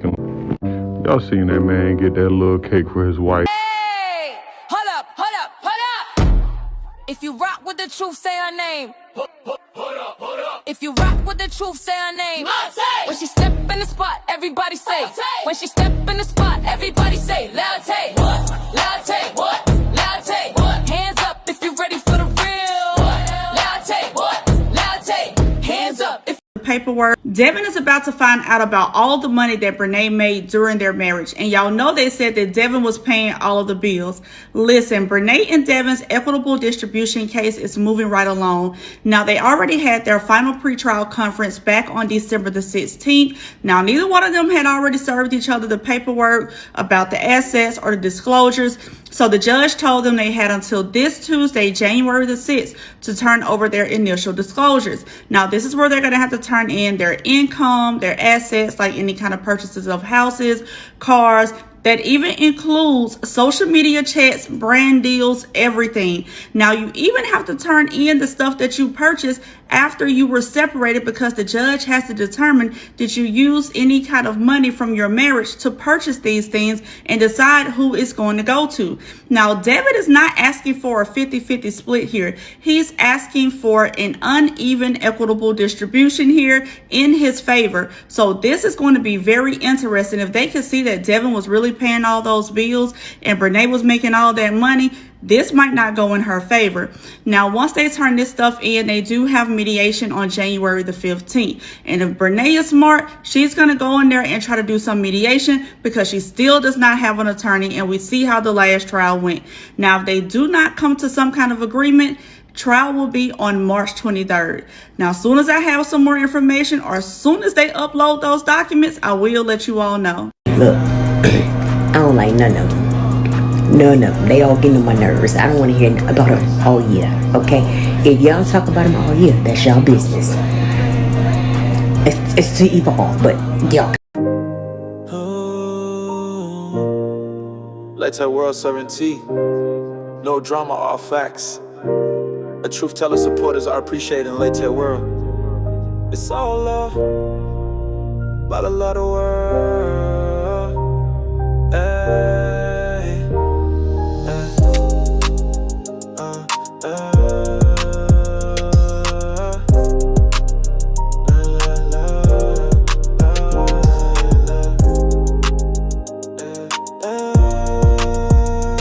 Y'all seen that man get that little cake for his wife. Hey! Hold up, hold up, hold up! If you rock with the truth, say her name. Hold up, hold up. If you rock with the truth, say her name. Monte! When she step in the spot, everybody say. Monte! When she step in the spot, everybody say. Latte. What? Latte. What? Latte. What? Hands up if you ready for the real. What? Latte. What? Latte. Hands up if paperwork. Devon is about to find out about all the money that Brenay made during their marriage. And y'all know they said that Devon was paying all of the bills. Listen, Brenay and Devon's equitable distribution case is moving right along. Now, they already had their final pretrial conference back on December the 16th. Now, neither one of them had already served each other the paperwork about the assets or the disclosures. So the judge told them they had until this Tuesday, January the 6th, to turn over their initial disclosures. Now, this is where they're going to have to turn in their income, their assets, like any kind of purchases of houses, cars. That even includes social media chats, brand deals, everything. Now, you even have to turn in the stuff that you purchased after you were separated, because the judge has to determine did you use any kind of money from your marriage to purchase these things and decide who it's going to go to. Now, Devon is not asking for a 50-50 split here. He's asking for an uneven equitable distribution here in his favor. So this is going to be very interesting. If they could see that Devon was really paying all those bills and Brenay was making all that money, this might not go in her favor. Now, once they turn this stuff in, they do have mediation on January the 15th. And if Brenay is smart, she's going to go in there and try to do some mediation, because she still does not have an attorney. And we see how the last trial went. Now, if they do not come to some kind of agreement, trial will be on March 23rd. Now, as soon as I have some more information, or as soon as they upload those documents, I will let you all know. Look, I don't like none of them. None of them. They all getting on my nerves. I don't want to hear about them all year, okay? If y'all talk about them all year, that's y'all business. It's to evolve, but y'all. ITSLATEWORLD serving tea. No drama, all facts. A truth teller supporters are appreciated in ITSLATEWORLD. It's all love, about a lot of world. Hey.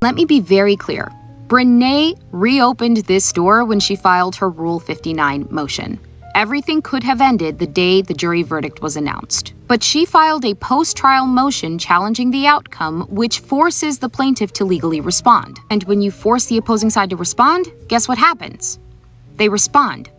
Let me be very clear. Brenay reopened this door when she filed her Rule 59 motion. Everything could have ended the day the jury verdict was announced. But she filed a post-trial motion challenging the outcome, which forces the plaintiff to legally respond. And when you force the opposing side to respond, guess what happens? They respond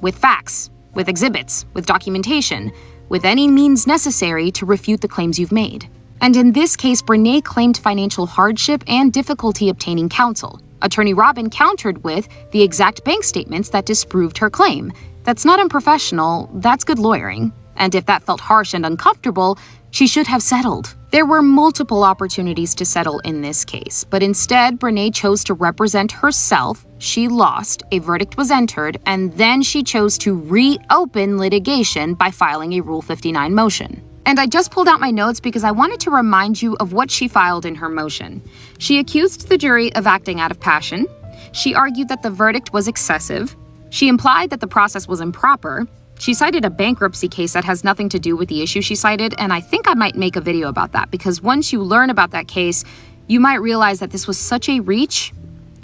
with facts, with exhibits, with documentation, with any means necessary to refute the claims you've made. And in this case, Brenay claimed financial hardship and difficulty obtaining counsel. Attorney Robin countered with the exact bank statements that disproved her claim. That's not unprofessional, that's good lawyering. And if that felt harsh and uncomfortable, she should have settled. There were multiple opportunities to settle in this case, but instead, Brenay chose to represent herself. She lost, a verdict was entered, and then she chose to reopen litigation by filing a Rule 59 motion. And I just pulled out my notes because I wanted to remind you of what she filed in her motion. She accused the jury of acting out of passion. She argued that the verdict was excessive. She implied that the process was improper. She cited a bankruptcy case that has nothing to do with the issue she cited, and I think I might make a video about that, because once you learn about that case, you might realize that this was such a reach.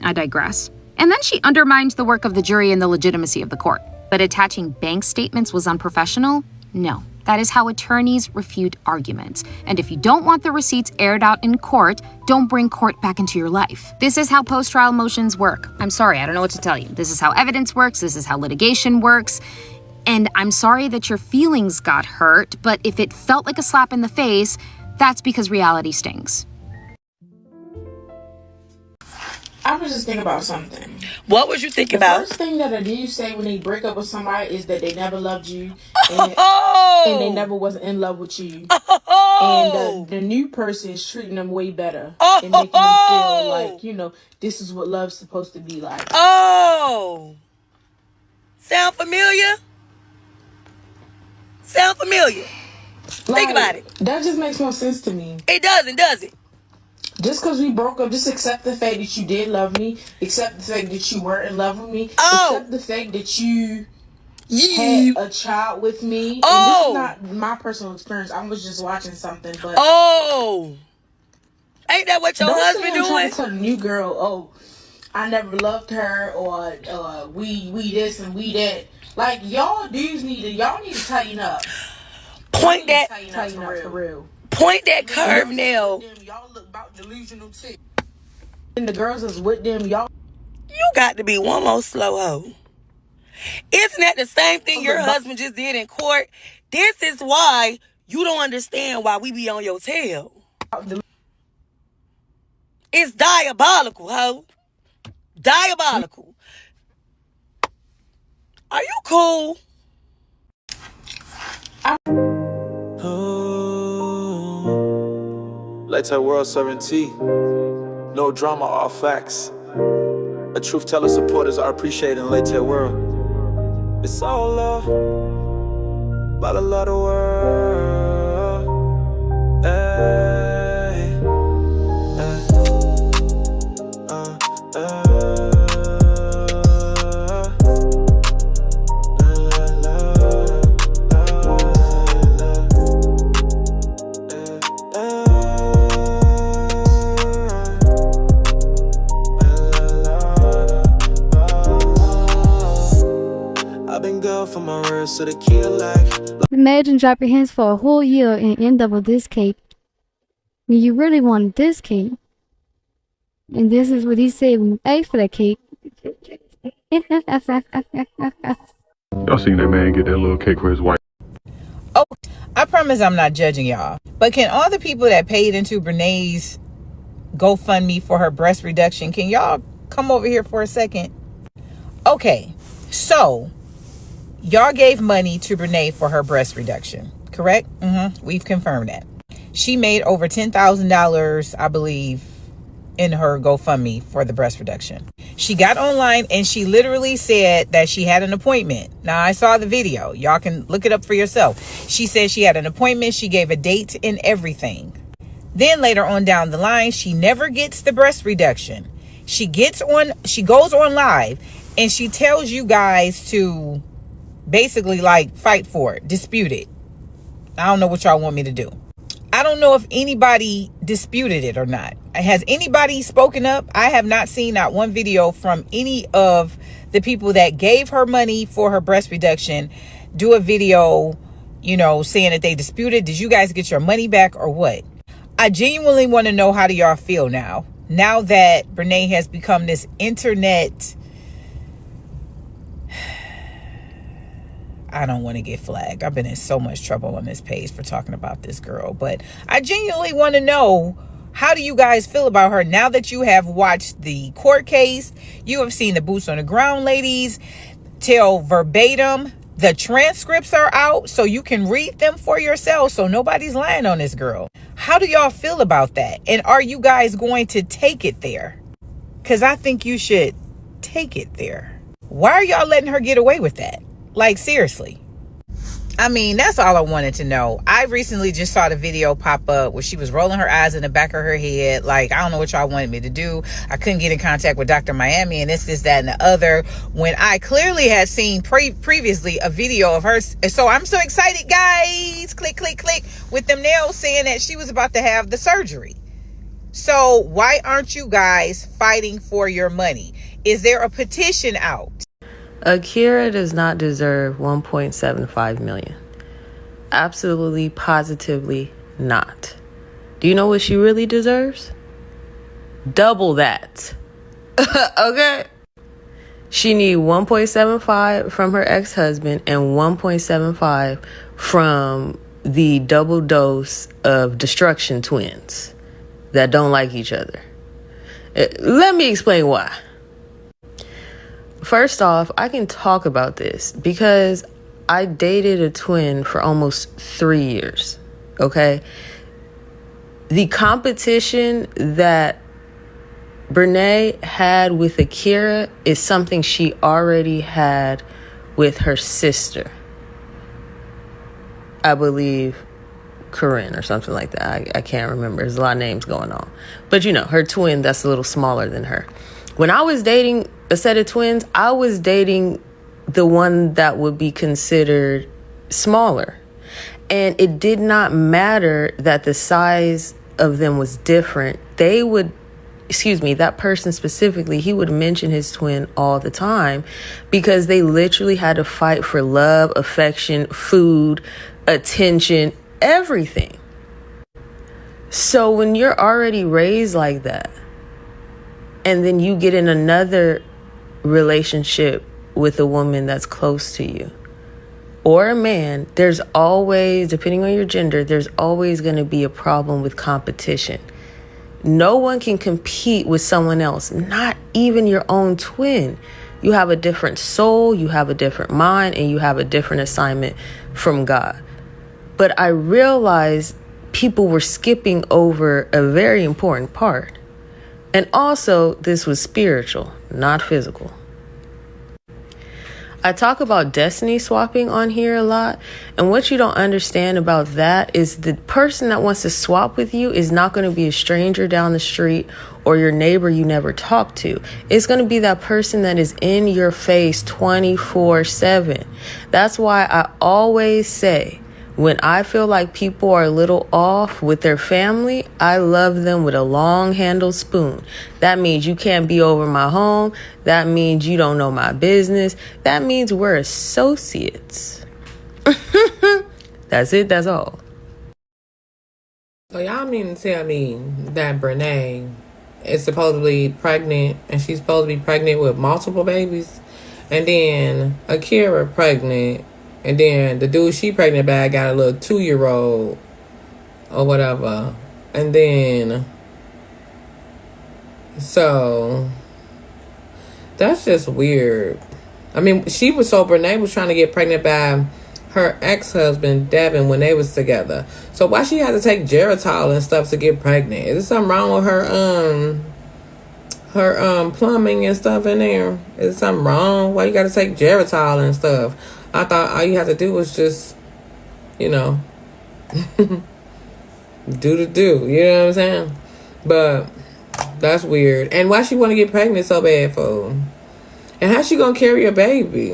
I digress. And then she undermined the work of the jury and the legitimacy of the court. But attaching bank statements was unprofessional? No. That is how attorneys refute arguments. And if you don't want the receipts aired out in court, don't bring court back into your life. This is how post-trial motions work. I'm sorry, I don't know what to tell you. This is how evidence works. This is how litigation works. And I'm sorry that your feelings got hurt, but if it felt like a slap in the face, that's because reality stings. I was just thinking about something. What was you thinking about? The first thing that a dude say when they break up with somebody is that they never loved you and they never was in love with you. And the new person is treating them way better and making them feel like, you know, this is what love's supposed to be like. Oh! Sound familiar? Sound familiar? Think about it. That just makes more sense to me. It doesn't, does it? Just because we broke up, just accept the fact that you did love me. Accept the fact that you weren't in love with me. Accept the fact that you had a child with me. And this is not my personal experience. I was just watching something, but ain't that what your husband doing? Trying to tell the new girl, I never loved her, or we this and we that. Like, y'all dudes need to tighten up. Point that for real. Point that curve nail. Y'all look about delusional too. And the girls that's with them, y'all. You got to be one more slow hoe. Isn't that the same thing your husband just did in court? This is why you don't understand why we be on your tail. It's diabolical, ho. Diabolical. Are you cool? Latex world serving tea. No drama, all facts. A truth teller supporters are appreciated in Latex world. It's all love, about a lot of world. Hey, for my words to the kid like. Imagine dropping hints for a whole year and end up with this cake. When you really wanted this cake. And this is what he said when you asked for that cake. Y'all seen that man get that little cake for his wife. Oh, I promise I'm not judging y'all. But can all the people that paid into Brenay's GoFundMe for her breast reduction, can y'all come over here for a second? Okay, so y'all gave money to Brenay for her breast reduction, correct? We've confirmed that. She made over $10,000, I believe, in her GoFundMe for the breast reduction. She got online and she literally said that she had an appointment. Now, I saw the video. Y'all can look it up for yourself. She said she had an appointment. She gave a date and everything. Then later on down the line, she never gets the breast reduction. She goes on live and she tells you guys to basically like fight for it, dispute it. I don't know what y'all want me to do. I don't know if anybody disputed it or not. Has anybody spoken up? I have not seen not one video from any of the people that gave her money for her breast reduction do a video, saying that they disputed. Did you guys get your money back or what? I genuinely want to know, how do y'all feel now that Brenay has become this internet, I don't want to get flagged. I've been in so much trouble on this page for talking about this girl. But I genuinely want to know, how do you guys feel about her now that you have watched the court case? You have seen the boots on the ground ladies tell verbatim. The transcripts are out so you can read them for yourself. So nobody's lying on this girl. How do y'all feel about that? And are you guys going to take it there? Because I think you should take it there. Why are y'all letting her get away with that? Like, seriously. I mean, that's all I wanted to know. I recently just saw the video pop up where she was rolling her eyes in the back of her head. Like, I don't know what y'all wanted me to do. I couldn't get in contact with Dr. Miami and this, that, and the other. When I clearly had seen previously a video of her. So I'm so excited, guys. Click, click, click. With them nails saying that she was about to have the surgery. So why aren't you guys fighting for your money? Is there a petition out? Akira does not deserve $1.75 million. Absolutely, positively not. Do you know what she really deserves? Double that. Okay? She needs $1.75 from her ex-husband and $1.75 from the double dose of destruction twins that don't like each other. Let me explain why. First off, I can talk about this because I dated a twin for almost 3 years, okay? The competition that Brenay had with Akira is something she already had with her sister. I believe Corinne or something like that. I can't remember. There's a lot of names going on. But you know, her twin that's a little smaller than her. When I was dating a set of twins, I was dating the one that would be considered smaller. And it did not matter that the size of them was different. That person specifically, he would mention his twin all the time because they literally had to fight for love, affection, food, attention, everything. So when you're already raised like that, and then you get in another relationship with a woman that's close to you, or a man, there's always, depending on your gender, there's always going to be a problem with competition. No one can compete with someone else, not even your own twin. You have a different soul, you have a different mind, and you have a different assignment from God. But I realized people were skipping over a very important part. And also, this was spiritual, not physical. I talk about destiny swapping on here a lot. And what you don't understand about that is the person that wants to swap with you is not going to be a stranger down the street or your neighbor you never talked to. It's going to be that person that is in your face 24/7. That's why I always say, when I feel like people are a little off with their family, I love them with a long handled spoon. That means you can't be over my home. That means you don't know my business. That means we're associates. That's it. That's all. So y'all mean to tell me that Brenay is supposedly pregnant and she's supposed to be pregnant with multiple babies, and then Akira pregnant, and then the dude she pregnant by got a little 2-year-old or whatever. And then, so, that's just weird. I mean, Brenay was trying to get pregnant by her ex-husband, Devon, when they was together. So why she had to take Geritol and stuff to get pregnant? Is there something wrong with her plumbing and stuff in there? Is there something wrong? Why you got to take Geritol and stuff? I thought all you had to do was just, do the do. You know what I'm saying? But that's weird. And why she want to get pregnant so bad for? And how she going to carry a baby?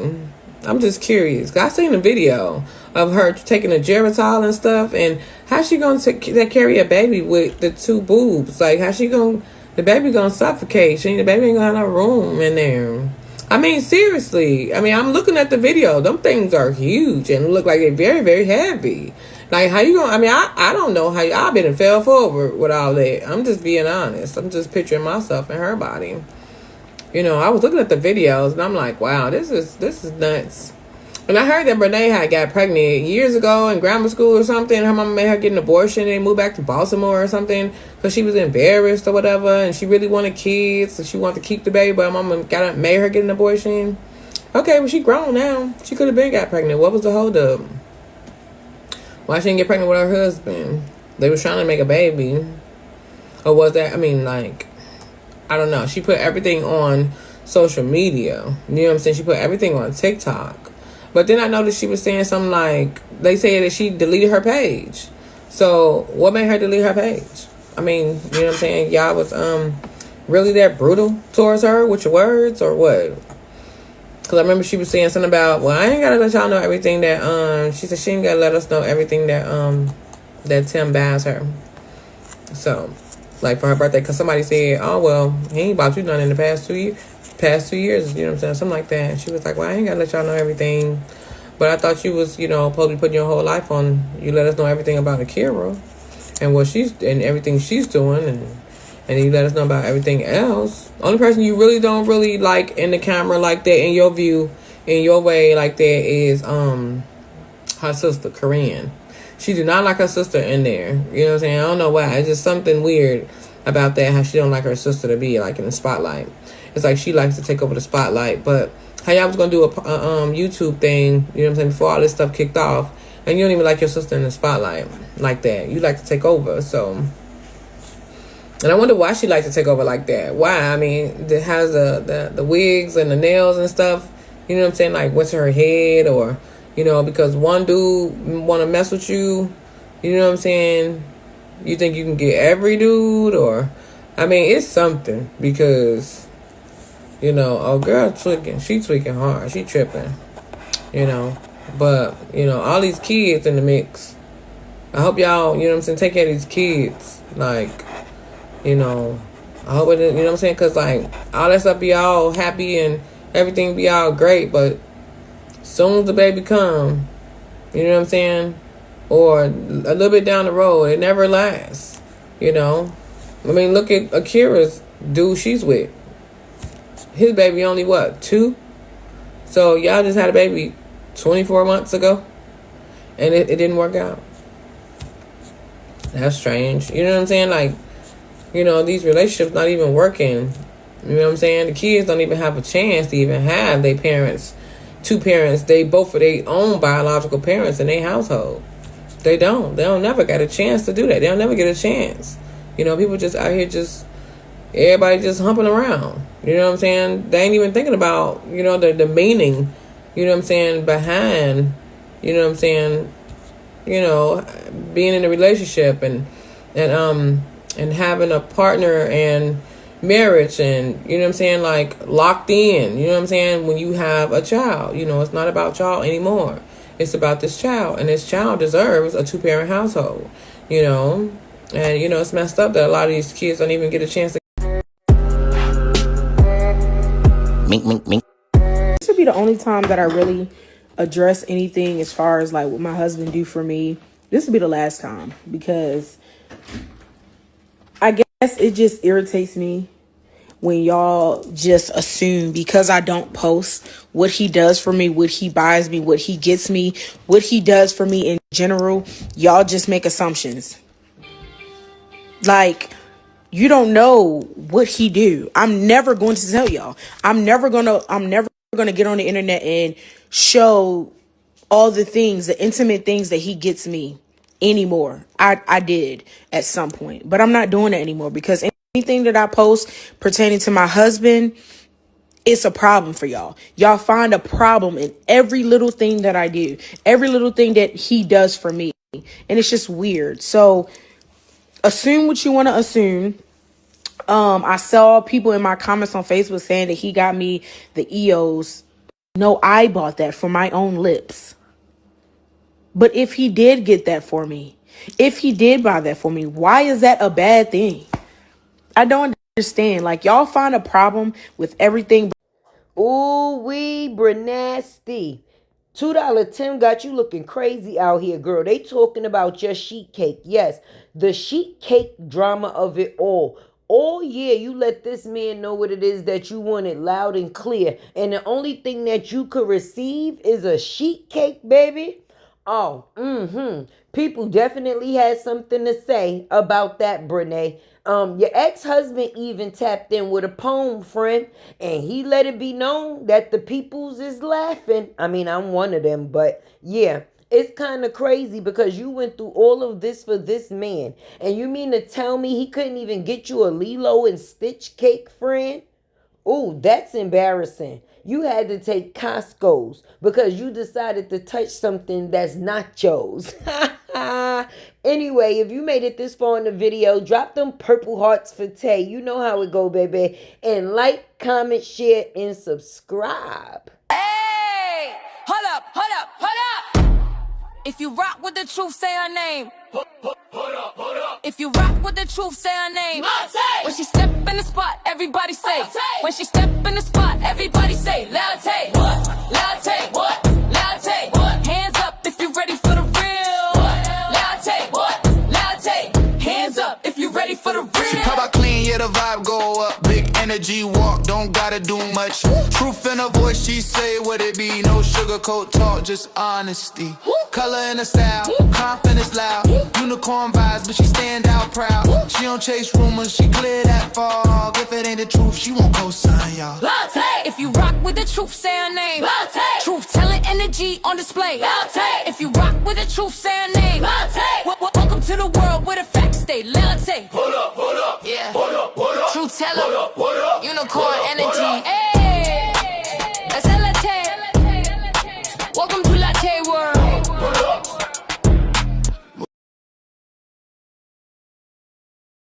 I'm just curious. 'Cause I seen a video of her taking a Geritol and stuff. And how she going to carry a baby with the 2 boobs? Like, how she going to, the baby going to suffocate. The baby ain't going to have no room in there. I mean, seriously. I mean, I'm looking at the video. Them things are huge and look like they're very, very heavy. Like, how you gonna, I mean, I don't know how I've been and fell forward with all that. I'm just being honest. I'm just picturing myself in her body. I was looking at the videos and I'm like, wow, this is nuts. And I heard that Brenay had got pregnant years ago in grammar school or something. Her mama made her get an abortion and move back to Baltimore or something because she was embarrassed or whatever, and she really wanted kids, so she wanted to keep the baby, but her mama made her get an abortion. Okay, well, she grown now. She could have been got pregnant. What was the holdup? Why she didn't get pregnant with her husband? They was trying to make a baby. Or was that, I mean, like, I don't know. She put everything on social media. You know what I'm saying? She put everything on TikTok. But then I noticed she was saying something like, they said that she deleted her page. So what made her delete her page? I mean, you know what I'm saying? Y'all was really that brutal towards her with your words or what? Because I remember she was saying something about, well, I ain't got to let y'all know everything that, she said she ain't got to let us know everything that, that Tim buys her. So, like for her birthday, because somebody said, oh, well, he ain't bought you none in the past 2 years. You know what I'm saying? Something like that. And she was like, well, I ain't got to let y'all know everything. But I thought you was, supposed to be putting your whole life on, you let us know everything about Akira and what she's, and everything she's doing, and you let us know about everything else. Only person you really don't really like in the camera like that, in your view, in your way like that, is her sister, Corinne. She did not like her sister in there. You know what I'm saying? I don't know why. It's just something weird about that, how she don't like her sister to be like in the spotlight. It's like she likes to take over the spotlight. But how y'all was gonna do a YouTube thing, you know what I'm saying, before all this stuff kicked off, and you don't even like your sister in the spotlight like that. You like to take over, so. And I wonder why she likes to take over like that. Why? I mean, it has the wigs and the nails and stuff. You know what I'm saying? Like, what's her head? Or, because one dude want to mess with you You know what I'm saying? You think you can get every dude, or I mean, it's something, because you know, oh girl tweaking, she tweaking hard, she tripping, you know. But you know, all these kids in the mix. I hope y'all, you know what I'm saying, take care of these kids. Like, you know, I hope it, you know what I'm saying, because like all that stuff be all happy and everything be all great, but soon as the baby come, you know what I'm saying, or a little bit down the road, it never lasts. You know, I mean, look at Akira's dude she's with. His baby only what, 2? So y'all just had a baby 24 months ago, and it didn't work out. That's strange. You know what I'm saying? Like, you know, these relationships not even working. You know what I'm saying? The kids don't even have a chance to even have their parents, 2 parents. They both of their own biological parents in their household. They don't never get a chance to do that. They'll never get a chance. You know, people just out here everybody just humping around. You know what I'm saying? They ain't even thinking about, you know, the meaning, you know what I'm saying, behind, you know what I'm saying, you know, being in a relationship and having a partner and marriage, and you know what I'm saying, like locked in, you know what I'm saying, when you have a child. You know, it's not about y'all anymore. It's about this child, and this child deserves a 2-parent household, you know. And you know, it's messed up that a lot of these kids don't even get a chance to Mink. This would be the only time that I really address anything as far as like what my husband do for me. This would be the last time, because I guess it just irritates me when y'all just assume because I don't post what he does for me, what he buys me, what he gets me, what he does for me in general. Y'all just make assumptions. Like, you don't know what he do. I'm never going to tell y'all. I'm never gonna get on the internet and show all the things, the intimate things that he gets me anymore. I did at some point, but I'm not doing it anymore, because anything that I post pertaining to my husband, it's a problem for y'all. Y'all find a problem in every little thing that I do, every little thing that he does for me. And it's just weird. So assume what you want to assume. I saw people in my comments on Facebook saying that he got me the EOS. No, I bought that for my own lips. But if he did get that for me, if he did buy that for me, why is that a bad thing? I don't understand. Like, y'all find a problem with everything. Ooh wee, Brenay. $2 Tim got you looking crazy out here, girl. They talking about your sheet cake. Yes, the sheet cake drama of it all. Oh yeah, you let this man know what it is that you wanted loud and clear. And the only thing that you could receive is a sheet cake, baby. Oh, people definitely had something to say about that, Brenay. Your ex-husband even tapped in with a poem, friend, and he let it be known that the peoples is laughing. I mean, I'm one of them, but yeah, it's kind of crazy because you went through all of this for this man, and you mean to tell me he couldn't even get you a Lilo and Stitch cake, friend? Ooh, that's embarrassing. You had to take Costco's because you decided to touch something that's not yours. Anyway, if you made it this far in the video, drop them purple hearts for Tay. You know how it go, baby. And like, comment, share, and subscribe. Hey! Hold up! If you rock with the truth, say her name. Hold up. If you rock with the truth, say her name. When she step in the spot, everybody say. When she step in the spot, everybody say. Latte. What? Latte. What? Latte. What? Hands up if you ready for the real. What? Latte. What? Latte. Hands up if you ready for the real. She pop out clean, yeah, the vibe go up. Big energy walk, don't gotta do much. Truth in her voice, she say what it be. No sugarcoat talk, just honesty. Color and a style, confidence loud. Unicorn vibes, but she stand out proud. She don't chase rumors, she clear that fog. If it ain't the truth, she won't co-sign, y'all. Latte. If you rock with the truth, say her name. Latte. Truth telling energy on display. Latte. If you rock with the truth, say her name. Latte. Welcome to the world where the facts stay. Latte. Hold up. Yeah. Hold up. Truth teller. Unicorn energy.